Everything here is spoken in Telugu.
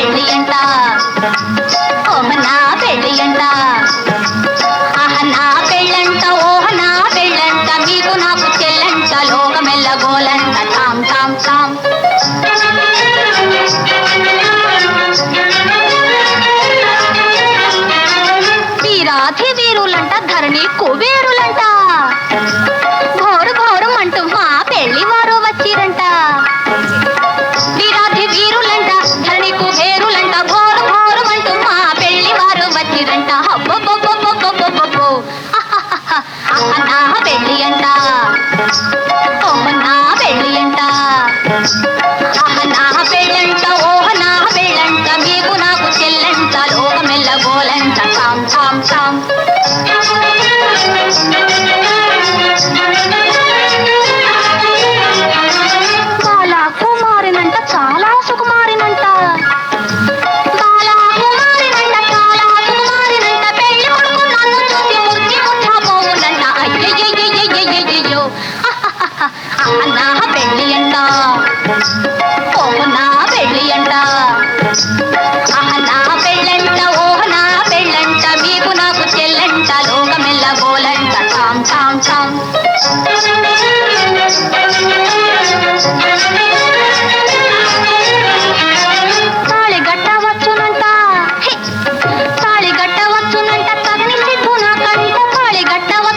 పెళ్ళి అంట ఓహ నా పెళ్ళి అంట ఆహ నా పెళ్ళంట ఓహ నా పెళ్ళంట మీకు నాకు చెల్లంట లోకమెల్ల గోలంట తాం తాం తాం వీరాధి వీరులంట ధరణి కుబేరులంట ఘోరు ఘోరం అంటూ మా పెళ్లి వారు వచ్చిరంట వీరాధి వీరులంట ధరణి కుబేరులంట ఘోరు ఘోరం అంటూ మా పెళ్లి వారు వచ్చిరంట హబ్బబ్బబ్బబ్బబ్బబ్బబ్బో నా పెళ్లి అంట ఓహ నా పెళ్లి అంట ఆహ నా పెళ్ళంట ఓహ నా పెళ్ళంట మీకు నాకు చెల్లంట లోకమెల్ల గోలంట తాం తాం తాం బాలా కుమారినంట చాలా సుకుమారినంట బాలా కుమారినంట చాలా సుకుమారినంట పెళ్లి కొడుకు నన్ను చూసి ముచ్చి ముచ్చపోవునంట అయ్యయ్యయ్యయ్యయ్యయ్యో నా పెళ్లి అంట ఓహ నా పెళ్లి అంట ఆహ నా పెళ్ళంట ఓహ నా పెళ్ళంట మీకు నాకు చెల్లంట లోకమెల్ల గోలంట తాం తాం తాం